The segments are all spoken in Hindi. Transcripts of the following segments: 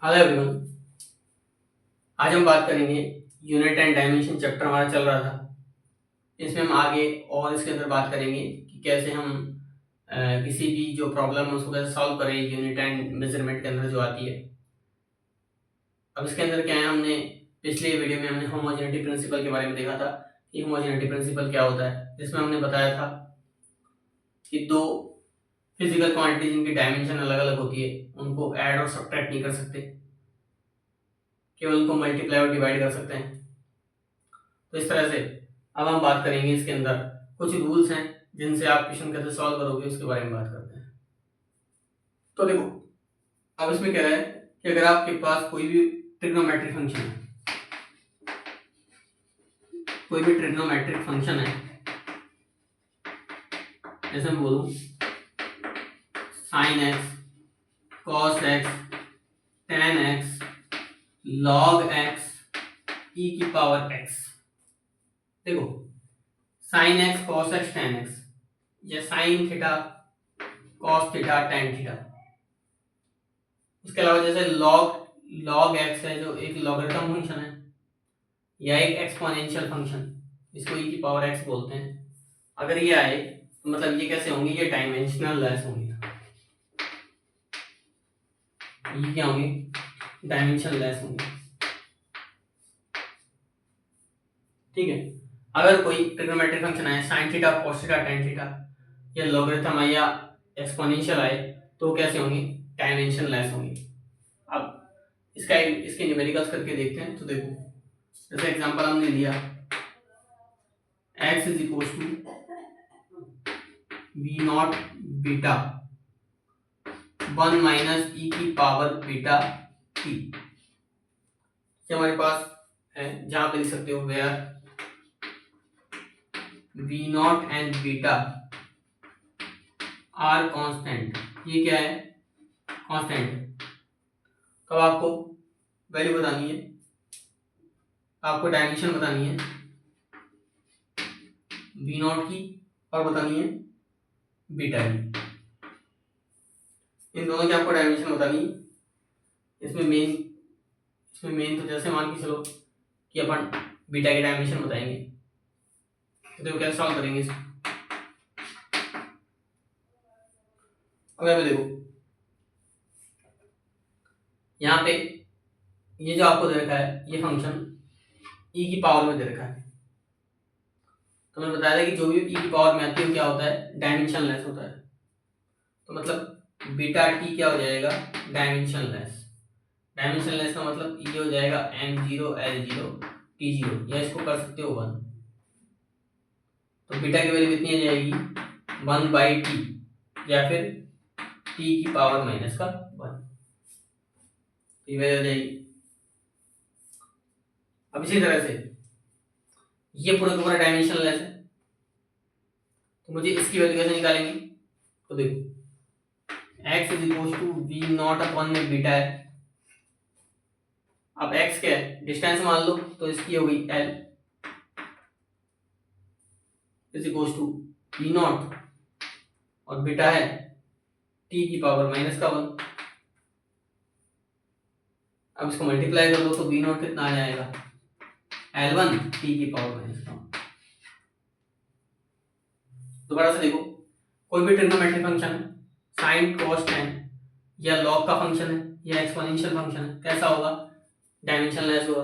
Hello everyone. आज हम बात करेंगे यूनिट एंड डायमेंशन चैप्टर हमारा चल रहा था। इसमें हम आगे और इसके अंदर बात करेंगे कि कैसे हम किसी भी जो प्रॉब्लम है उसको कैसे सॉल्व करें यूनिट एंड मेजरमेंट के अंदर जो आती है। अब इसके अंदर क्या है, हमने पिछले वीडियो में हमने होमोजेनिटी प्रिंसिपल के बारे में देखा था कि होमोजेनिटी प्रिंसिपल क्या होता है। जिसमें हमने बताया था कि दो फिजिकल क्वांटिटी जिनकी डायमेंशन अलग अलग होती है उनको ऐड और सब्ट्रैक्ट नहीं कर सकते, केवल उनको मल्टीप्लाई और डिवाइड कर सकते हैं। तो इस तरह से अब हम बात करेंगे इसके अंदर कुछ रूल्स हैं जिनसे आप क्वेश्चन कैसे सॉल्व करोगे उसके बारे में बात करते हैं। तो देखो, अब इसमें क्या है कि अगर आपके पास कोई भी ट्रिग्नोमेट्रिक फंक्शन है, कोई भी ट्रिग्नोमेट्रिक फंक्शन है, जैसे मैं बोलूं sine x, cos x, tan x, log x, e की पावर एक्स। देखो, sine x, cos x, tan x, या sine theta, cos theta, tan theta. उसके अलावा जैसे लॉग एक्स है जो एक लॉगरिथम फंक्शन है, या एक एक्सपोनेंशियल फंक्शन, इसको ई की पावर एक्स बोलते हैं। अगर ये आए तो मतलब ये कैसे होंगे, ये डायमेंशनल लेस होंगे। ये क्या होंगे, डायमेंशन लेस होंगे। ठीक है। अगर कोई ट्रिग्नोमेट्रिक फंक्शन आए sign theta, cos theta, tan theta, या लॉगरिथम आए या एक्सपोनेंशियल आए तो कैसे होंगे, डायमेंशन लेस होंगे। अब इसके न्यूमेरिकल्स करके देखते हैं। तो देखो, जैसे एग्जांपल हमने लिया x is equal to we naught beta 1 minus e की पावर बीटा टी। हमारे पास है जहां पे लिख सकते हो where v naught and beta are constant. ये क्या है, कांस्टेंट है। तो आपको वैल्यू बतानी है, आपको डायमेंशन बतानी है वी नॉट की और बतानी है बीटा की। इन दोनों की आपको डायमेंशन बतानी है। इसमें मेन तो जैसे मान के चलो कि अपन बीटा की डायमेंशन बताएंगे। तो देखो कैसे सॉल्व करेंगे इसको। अब यहाँ पे देखो, यहाँ पे ये जो आपको दे रखा है ये फंक्शन ई की पावर में दे रखा है। तो मैंने बताया था कि जो भी ई की पावर में आती है वो क्या होता है, डायमेंशन लेस होता है। तो मतलब बीटा टी क्या हो जाएगा, डायमेंशन लेस। डायमेंशन लेस का मतलब ये हो जाएगा m0 l0 t0, या इसको कर सकते हो 1। तो बीटा की वैल्यू कितनी आ जाएगी, 1/t, या फिर t की पावर माइनस का 1, ये वैल्यू आ जाएगी। अब इसी तरह से ये पूरा का पूरा डायमेंशन लेस है, तो मुझे इसकी वैल्यू कैसे निकालेंगे। तो देखो, x is equal to we naught upon में बीटा है। अब x क्या है, डिस्टेंस मान लो, तो इसकी हो गई l is equal to we naught, और बीटा है t की पावर माइनस का 1। अब इसको मल्टीप्लाई कर दो तो वी नॉट कितना आ जाएगा, L1 t की पावर माइनस का 1। दोबारा से देखो, कोई भी ट्रिग्नोमेट्रिक फंक्शन है, साइन कॉस टेन, या लॉग का फंक्शन है या एक्सपोनेंशियल फंक्शन है, कैसा होगा, डायमेंशन लेस होगा।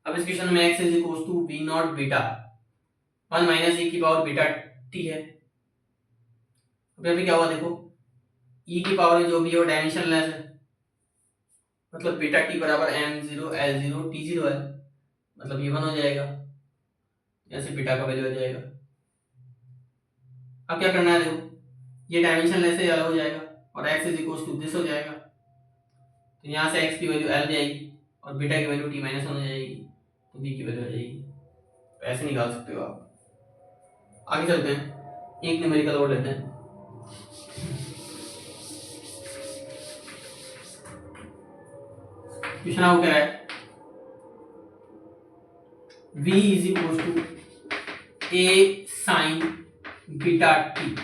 अब इस क्वेश्चन में x is equal to we naught beta 1 minus e की पावर बीटा t है। अब यहाँ पे क्या हुआ देखो, e की पावर में जो भी हो डायमेंशन लेस है, मतलब बीटा t बराबर m0 l0 t0 है, मतलब ये 1 हो जाएगा, ऐसे बीटा का वैल्यू हो जाएगा। अब क्या करना है देखो, ये डायमेंशन लेस से अलग हो जाएगा और x is equal to this हो जाएगा। तो यहाँ से x की वैल्यू l जाएगी और बीटा की वैल्यू t माइनस 1 हो जाएगी, तो b की वैल्यू आ जाएगी। तो ऐसे निकाल सकते हो आप। आगे चलते हैं, एक न्यूमेरिकल और लेते हैं। क्वेश्चन आपको क्या है, v is equal to a sine beta t।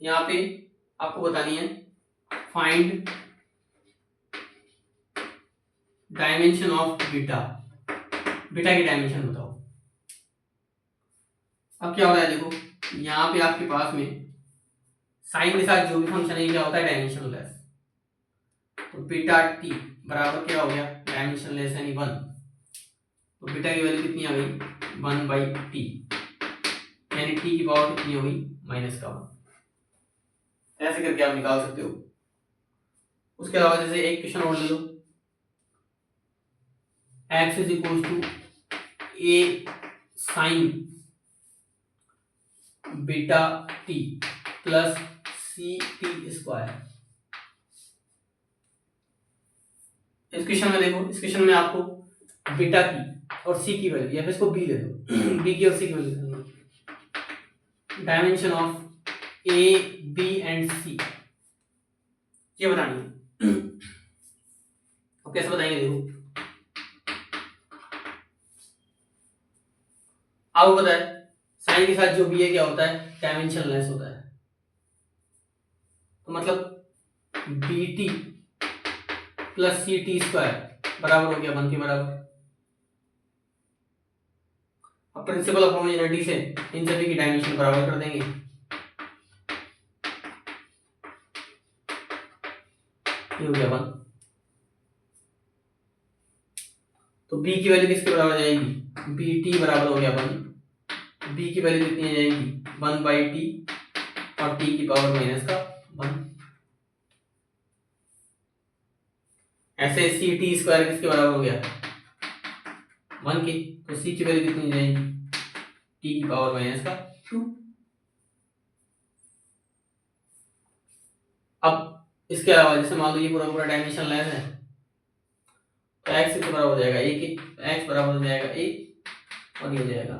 यहाँ पे आपको बतानी है find dimension of beta, beta की डायमेंशन बताओ। अब क्या हो रहा है देखो, यहाँ पे आपके पास में साइन के साथ जो भी फंक्शन है क्या होता है, डायमेंशनलेस। तो बीटा टी बराबर क्या हो गया, डायमेंशनलेस यानी 1। तो बीटा की वैल्यू कितनी आ गई, 1/t, यानी टी की पावर कितनी हो गई, -1। ऐसे करके आप निकाल सकते हो। उसके अलावा जैसे एक क्वेश्चन और ले लो, x is equal to a sine beta t plus c t square. इस क्वेश्चन में देखो, इस क्वेश्चन में आपको बीटा की और सी की वैल्यू, या फिर इसको बी ले दो, बी की और सी की value, dimension of A B and C ये बतानी है। अब कैसे बताएंगे देखो, आपको पता है साइन के साथ जो भी है क्या होता है, डायमेंशनलेस होता है। तो मतलब b t plus c t square बराबर हो गया 1 के बराबर। अब प्रिंसिपल ऑफ होमोजेनिटी से इन सभी की डायमेंशन बराबर कर देंगे, ये हो गया 1। तो b की वैल्यू किसके बराबर आ जाएगी, बी टी बराबर हो गया 1। b की वैल्यू कितनी आ जाएगी, 1/t और t की पावर -1। ऐसे सी टी स्क्वायर किसके बराबर हो गया, 1 की। तो c की वैल्यू कितनी आ जाएगी, t की पावर -2। अब इसके अलावा जैसे मान लो ये पूरा पूरा डायमेंशन लेस है, तो x किसके बराबर हो जाएगा, a की, x बराबर हो जाएगा a और ये हो जाएगा,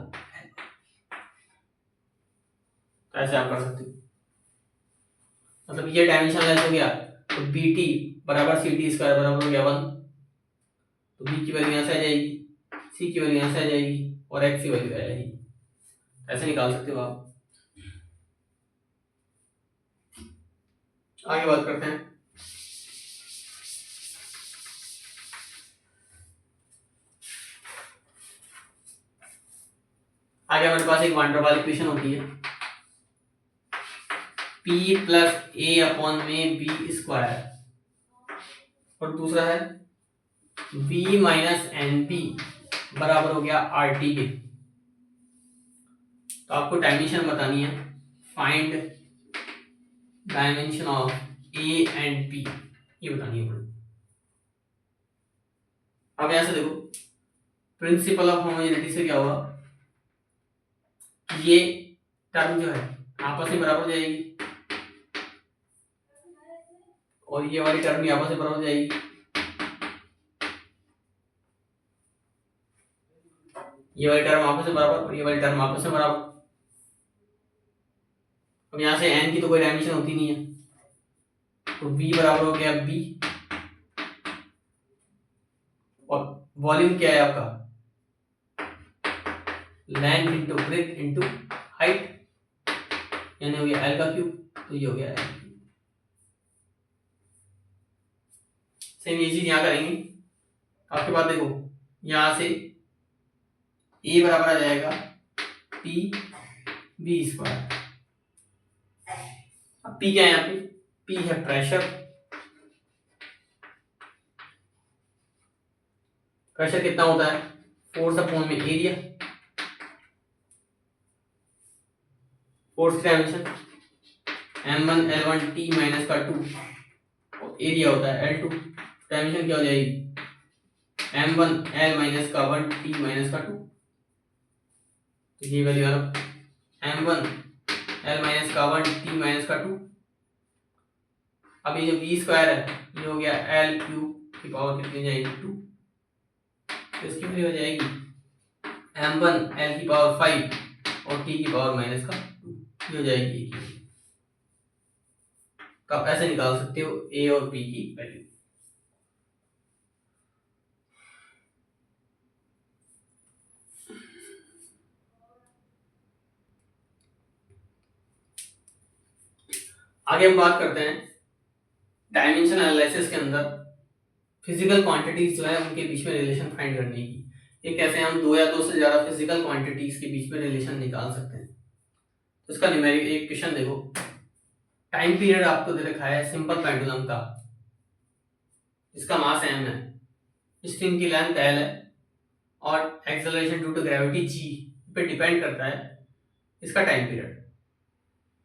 तो ऐसे आप कर सकते हो। मतलब ये डायमेंशन लेस हो गया, तो बी टी बराबर सी टी स्क्वायर बराबर हो गया 1। तो b की वैल्यू यहाँ से आ जाएगी, c की वैल्यू यहाँ से आ जाएगी और x की वैल्यू आ जाएगी। ऐसे निकाल सकते हो आप। आगे बात करते हैं। आगे हमारे पास एक वांडर वाल इक्वेशन होती है, p प्लस ए अपॉन में बी स्क्वायर, और दूसरा है v माइनस एन बी बराबर हो गया आर टी के। तो आपको डायमेंशन बतानी है, find dimension of a and b, ये बतानी है। अब यहां से देखो, प्रिंसिपल ऑफ होमोजेनिटी से क्या हुआ, ये टर्म जो है आपस में बराबर हो जाएगी और ये वाली टर्म भी आपस में बराबर हो जाएगी। ये वाली टर्म आपस में बराबर और ये वाली टर्म आपस में बराबर। अब यहां से n की तो कोई डायमेंशन होती नहीं है, तो b बराबर हो गया b, और वॉल्यूम क्या है आपका, length into breadth into height, यानी हो गया l का क्यूब, तो ये हो गया l। सेम ये चीज यहाँ करेंगे। आपके पास देखो यहां से a बराबर आ जाएगा p b स्क्वायर। अब p क्या है यहाँ पे, p है प्रेशर, प्रेशर कितना होता है, फोर्स अपॉन में एरिया, फोर्स की dimension m1 l1 t minus का 2 और एरिया होता है l2, डायमेंशन क्या हो जाएगी m1 l माइनस का 1 t माइनस का 2। तो ये वैल्यू आ m1 l माइनस का 1 t माइनस का 2। अब ये जो v स्क्वायर है ये हो गया l क्यूब की पावर कितनी जाएगी 2, तो इसकी वैल्यू हो जाएगी m1 l की पावर 5 और t की पावर माइनस का 2, ये हो जाएगी एक। तो आप ऐसे निकाल सकते हो a और b की वैल्यू। आगे हम बात करते हैं डायमेंशन एनालिसिस के अंदर फिजिकल क्वांटिटीज जो है उनके बीच में रिलेशन फाइंड करने की, ये कैसे हम दो या दो से ज्यादा फिजिकल क्वांटिटीज के बीच में रिलेशन निकाल सकते हैं। तो इसका न्यूमेरिक एक क्वेश्चन देखो, टाइम पीरियड आपको दे रखा है सिंपल पेंडुलम का, इसका मास m है, स्ट्रिंग की लेंथ l है और acceleration due to gravity g पे डिपेंड करता है इसका टाइम पीरियड।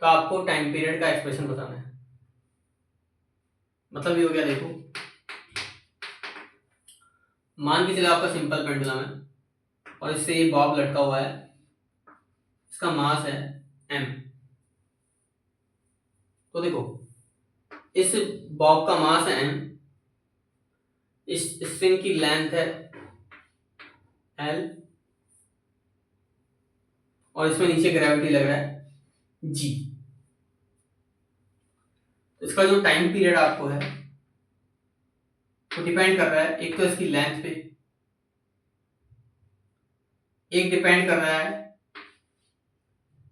तो आपको टाइम पीरियड का एक्सप्रेशन बताना है। मतलब ये हो गया, देखो मान के चले आपका सिंपल पेंडुलम है और इससे ये बॉब लटका हुआ है, इसका मास है m। तो देखो इस बॉब का मास है m, इस स्ट्रिंग की लेंथ है l और इसमें नीचे ग्रेविटी लग रहा है g। इसका जो टाइम पीरियड आपको है वो डिपेंड कर रहा है एक तो इसकी लेंथ पे, एक डिपेंड कर रहा है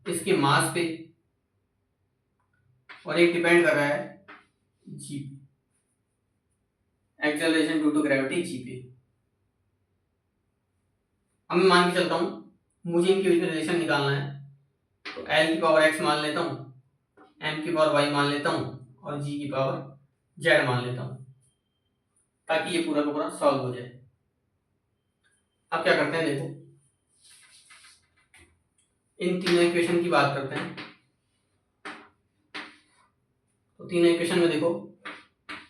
इसके मास पे और एक डिपेंड कर रहा है जी पे, acceleration due to gravity G पे। अब मैं मान के चलता हूं मुझे इनके बीच में रिलेशन निकालना है, तो l की पावर x मान लेता हूं, m की पावर y मान लेता हूं और g की पावर z मान लेता हूं, ताकि ये पूरा का पूरा सॉल्व हो जाए। अब क्या करते हैं, देखो इन तीनों इक्वेशन की बात करते हैं। तो तीनों इक्वेशन में देखो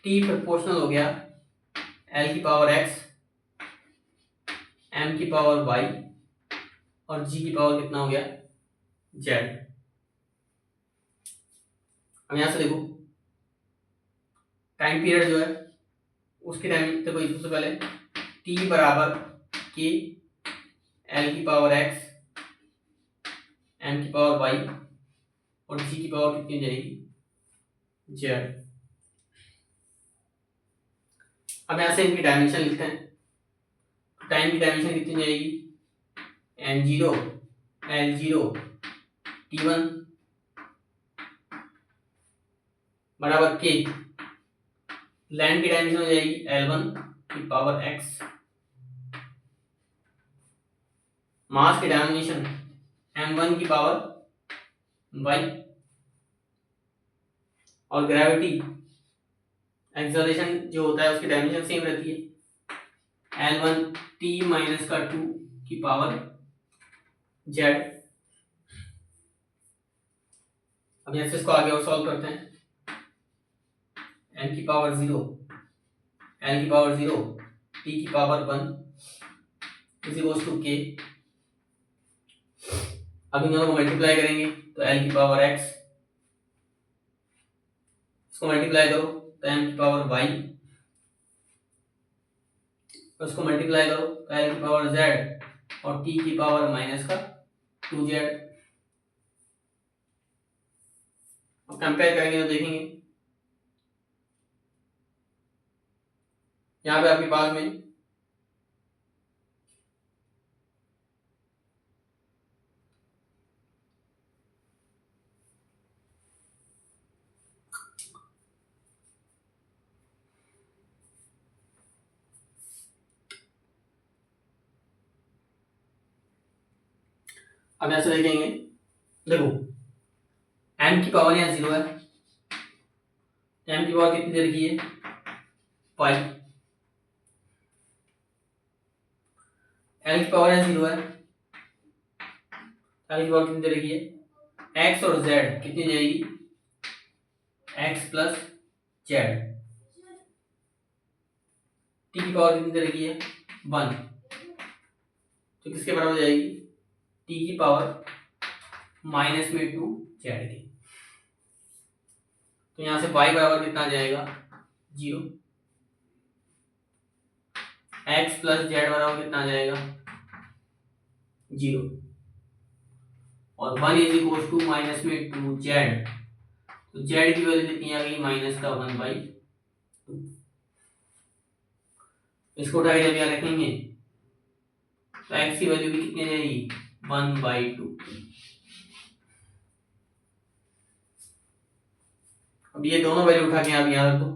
t प्रोपोर्शनल हो गया l की पावर x, m की पावर y और g की पावर कितना हो गया z। अब यहां से देखो टाइम पीरियड जो है उसके टाइम देखो, सबसे पहले t बराबर k, l की पावर x, m की पावर y और g की पावर कितनी हो जाएगी z। अब यहां से इनकी डायमेंशन लिखते हैं। टाइम की डायमेंशन कितनी जाएगी m0 l0 t1 बराबर k, लेंथ की डायमेंशन हो जाएगी l1 की पावर x, मास की डायमेंशन m1 की पावर y और ग्रेविटी एक्सेलरेशन जो होता है उसकी डायमेंशन सेम रहती है l1 t माइनस का 2 की पावर z। अब यहाँ से इसको आगे और सॉल्व करते हैं। m की पावर 0, l की पावर 0, t की power 1 is equals to k। अब इन दोनों को मल्टीप्लाई करेंगे तो l की पावर x, इसको मल्टीप्लाई करो तो m की पावर y, उसको मल्टीप्लाई करो तो l की पावर z और t की पावर माइनस का 2z। अब कंपेयर करेंगे तो देखेंगे यहाँ पे आपके पास में अब ऐसे देखेंगे, देखो m की पावर यहाँ 0 है, m की पावर कितनी दे रखी है पाई, l की पावर यहाँ 0 है, l की पावर कितनी दे रखी है x और z कितनी जाएगी x प्लस z, t की पावर कितनी दे रखी है 1, तो किसके बराबर हो जाएगी t की पावर माइनस में 2 z की। तो यहां से y बराबर कितना आ जाएगा 0, x प्लस z बराबर कितना आ जाएगा 0 और 1 इज इक्वल टू माइनस में 2 z, तो z की वैल्यू कितनी आ गई माइनस का 1/2। इसको उठा के जब यहाँ रखेंगे तो x की वैल्यू भी कितनी आ जाएगी 1/2। अब ये दोनों वैल्यू उठा के आप यहाँ रख दो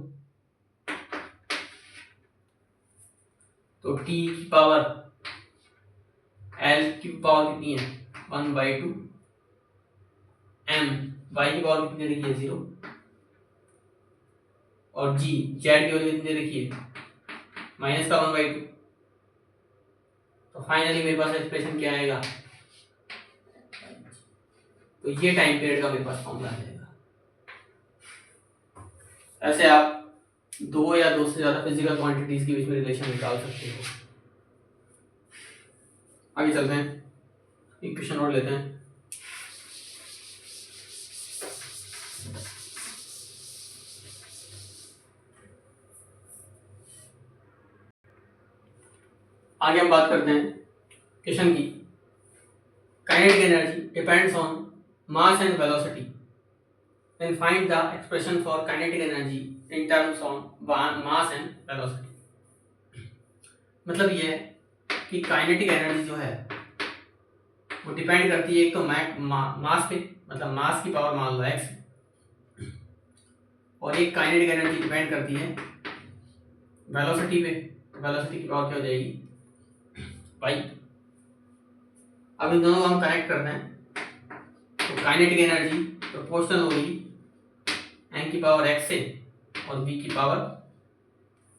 तो t की पावर l की पावर कितनी है 1/2, m y की पावर कितनी देखिए 0, और g z की वैल्यू कितनी देखिए माइनस का 1/2। तो फाइनली मेरे पास एक्सप्रेशन क्या आएगा, तो ये टाइम पीरियड का मेरे पास फॉर्मूला आ जाएगा। ऐसे आप दो या दो से ज्यादा फिजिकल क्वांटिटीज के बीच में रिलेशन निकाल सकते हो। आगे चलते हैं, एक क्वेश्चन और लेते हैं। आगे हम बात करते हैं क्वेश्चन की, kinetic energy depends on mass and velocity, then find the expression for kinetic energy in terms of mass and velocity. मतलब ये है कि काइनेटिक एनर्जी जो है वो डिपेंड करती है एक तो मास पे, मतलब मास की पावर मान लो x, और एक काइनेटिक एनर्जी डिपेंड करती है वेलोसिटी पे, वेलोसिटी की पावर क्या हो जाएगी y। अब इन दोनों को हम कनेक्ट करते हैं, तो काइनेटिक एनर्जी प्रोपोर्शनल होगी m की पावर x से और v की पावर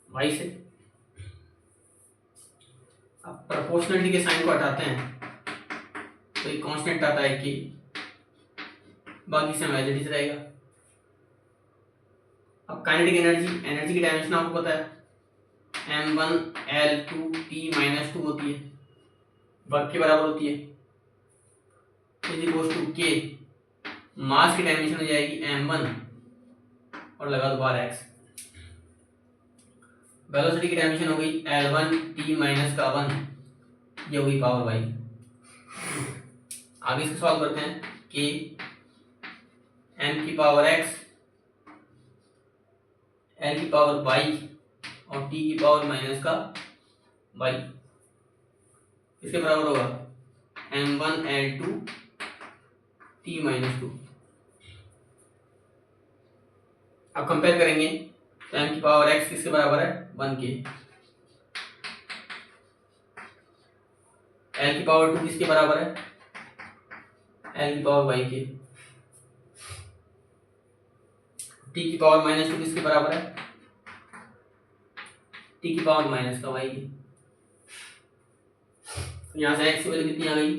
y से। अब प्रोपोर्शनलिटी के साइन को हटाते हैं तो एक कांस्टेंट आता है कि बाकी सब एज इट इज रहेगा। अब काइनेटिक एनर्जी की डायमेंशन आपको पता है m1l2t-2 होती है, वर्क के बराबर होती है, इज इक्वल टू k, मास की डायमेंशन हो जाएगी m1 और लगा दो बार x, वेलोसिटी की डायमेंशन हो गई l1t-1, ये होगी पावर y। आगे इसको सॉल्व करते हैं, k m की पावर x l की पावर y और t की पावर माइनस का y, इसके बराबर होगा m1l2 t-2। अब कंपेयर करेंगे तो m की पावर x किसके बराबर है 1k, l की पावर 2 किसके बराबर है l की पावर y के, t की पावर -2 किसके बराबर है t की पावर माइनस का y की। तो यहाँ से x की वैल्यू कितनी आ गई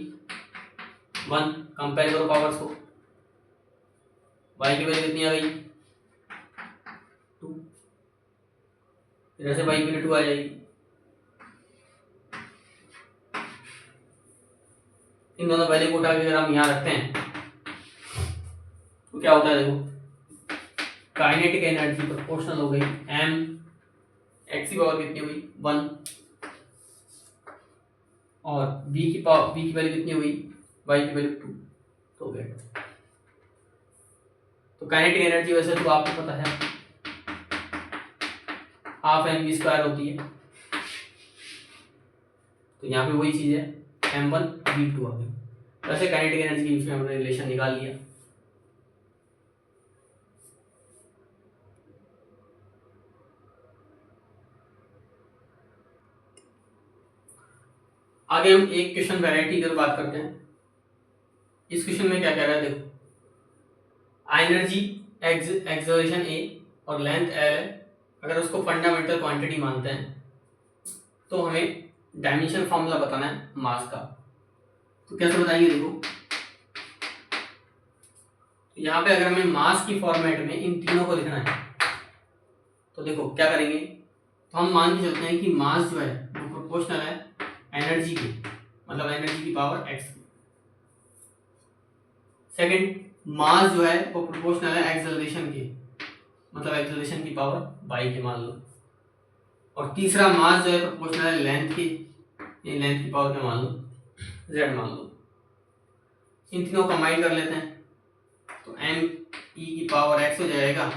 1, कंपेयर करो पावर्स को, y की वैल्यू कितनी आ गई 2, इधर से y की वैल्यू 2 आ जाएगी। इन दोनों वैल्यू को उठा के अगर हम यहाँ रखते हैं तो क्या होता है, देखो काइनेटिक एनर्जी प्रोपोर्शनल हो गई m x की पावर कितनी हुई 1 और v की वैल्यू कितनी हुई y की वैल्यू 2, तो गए। तो काइनेटिक एनर्जी वैसे तो आपको पता है हाफ mv² होती है, तो यहाँ पे वही चीज है m1 v2 आ गई। वैसे काइनेटिक एनर्जी के बीच में हमने रिलेशन निकाल लिया। आगे हम एक क्वेश्चन वैरायटी की बात करते हैं। इस क्वेश्चन में क्या कह रहा है, देखो एनर्जी एक्सलरेशन a और लेंथ l है, अगर उसको फंडामेंटल क्वांटिटी मानते हैं तो हमें डायमेंशन फॉर्मूला बताना है मास का। तो कैसे बताएंगे, देखो यहाँ पे अगर हमें मास की फॉर्मेट में इन तीनों को लिखना है तो देखो क्या करेंगे, तो हम मान के चलते हैं कि मास जो है वो प्रोपोर्शनल है एनर्जी के, मतलब एनर्जी की पावर x। सेकंड, मास जो है वो प्रोपोर्शनल है एक्सेलरेशन के, मतलब एक्सेलरेशन की पावर y के मान लो। और तीसरा मास जो है प्रोपोर्शनल है लेंथ की, ये लेंथ की पावर क्या मान लो z मान लो। इन तीनों को कंबाइन कर लेते हैं तो m e की पावर x हो जाएगा,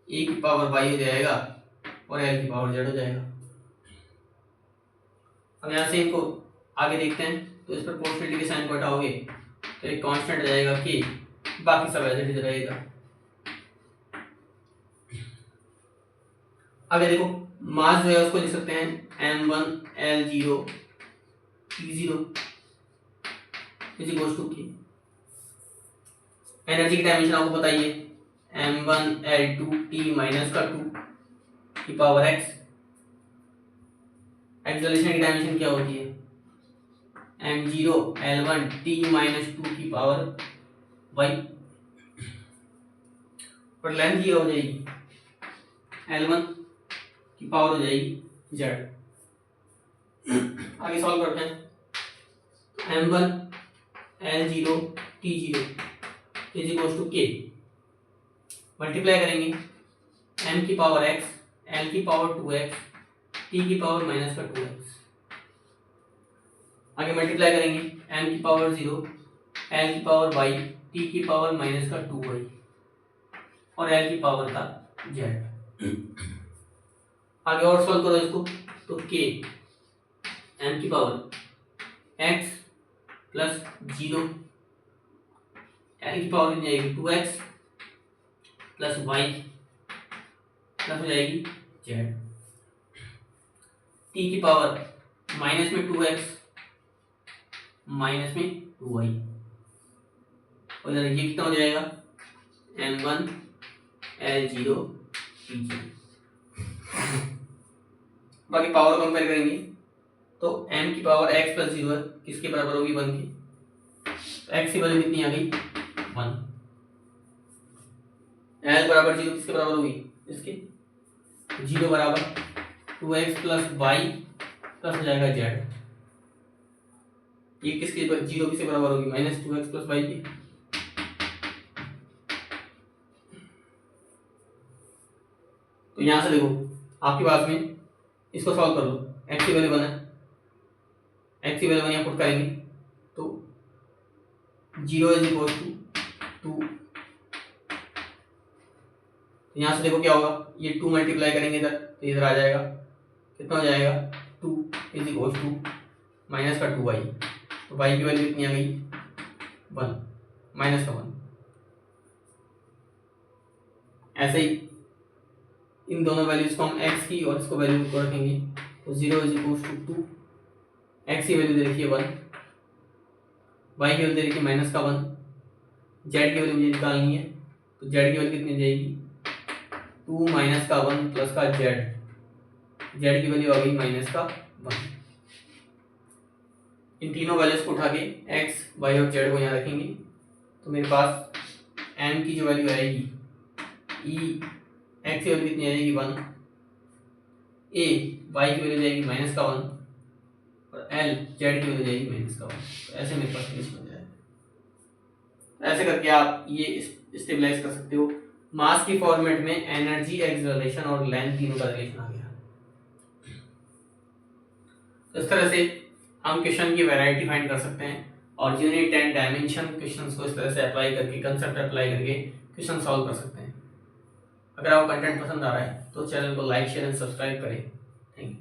e की पावर y हो जाएगा और l की पावर z हो जाएगा। अब यहाँ से इनको आगे देखते हैं तो इस पर प्रोपोर्शनलिटी के साइन को हटाओगे तो एक कांस्टेंट आ जाएगा कि बाकी सब एज इट इज रहेगा। आगे देखो मास जो है उसको लिख सकते हैं m1l0 t0 is equal to k। Energy की डायमेंशन आपको बताइए m1l2 t माइनस का 2 की पावर x। एक्सेलरेशन की डायमेंशन क्या होती है m0l1 t माइनस 2 की पावर y। और लेंथ ये हो जाएगी l1 की पावर हो जाएगी z। आगे सॉल्व करते हैं m1l0 t0 is equal to k। Multiply करेंगे m की पावर x l की पावर 2x t की पावर माइनस का 2x। आगे मल्टीप्लाई करेंगे m की पावर 0 l की पावर y t की पावर माइनस का 2y और l की पावर का z। आगे और सॉल्व करो इसको तो k m की पावर x प्लस 0 l की पावर कितनी आएगी 2x प्लस y प्लस हो जाएगी z। t की पावर माइनस में 2x माइनस में 2y और इधर ये कितना हो जाएगा m1l0 t0। बाकी पावर कंपेयर करेंगे तो m की पावर x प्लस 0 है किसके बराबर होगी 1 की। तो x की वैल्यू कितनी आ गई 1। l बराबर 0 किसके बराबर होगी इसके 0 बराबर 2x प्लस y प्लस हो जाएगा z। ये किसके 0 किसके बराबर होगी माइनस 2x प्लस y की। तो यहां से देखो आपके पास में इसको सॉल्व कर लो x की वैल्यू 1 है x की वैल्यू 1 यहां पुट करेंगे तो 0 इज इक्वल टू 2। यहां से देखो क्या होगा ये 2 मल्टीप्लाई करेंगे इधर तो इधर आ जाएगा कितना हो जाएगा 2 इज इक्वल टू माइनस का 2y। तो y की वैल्यू कितनी आ गई 1 माइनस का 1। ऐसे ही इन दोनों वैल्यूज को हम x की और इसको वैल्यू को रखेंगे तो 0 इज इक्वल टू 2 x की वैल्यू दे रखी है 1 y की वैल्यू दे रखी है माइनस का 1 z की वैल्यू मुझे निकालनी है तो z की वैल्यू कितनी जाएगी 2 माइनस का 1 प्लस का z की वैल्यू आ गई माइनस का 1। इन तीनों वैल्यूज को उठा के x y और z को यहाँ रखेंगे तो मेरे पास m की जो वैल्यू आएगी e x की वैल्यू कितनी आएगी 1 a y की वैल्यू जाएगी माइनस का 1 और l z की वैल्यू जाएगी माइनस का 1। तो ऐसे मेरे पास फिनिश बन जाएगा। ऐसे करके आप ये स्टेबलाइज कर सकते हो। मास की फॉर्मेट में एनर्जी एक्सेलरेशन और लेंथ तीनों का रिलेशन आ गया। इस तरह से हम क्वेश्चन की वैरायटी फाइंड कर सकते हैं और यूनिट एंड डायमेंशन क्वेश्चंस को इस तरह से अप्लाई करके कंसेप्ट अप्लाई करके क्वेश्चन सॉल्व कर सकते हैं। अगर आपको कंटेंट पसंद आ रहा है तो चैनल को लाइक शेयर एंड सब्सक्राइब करें। Thank you.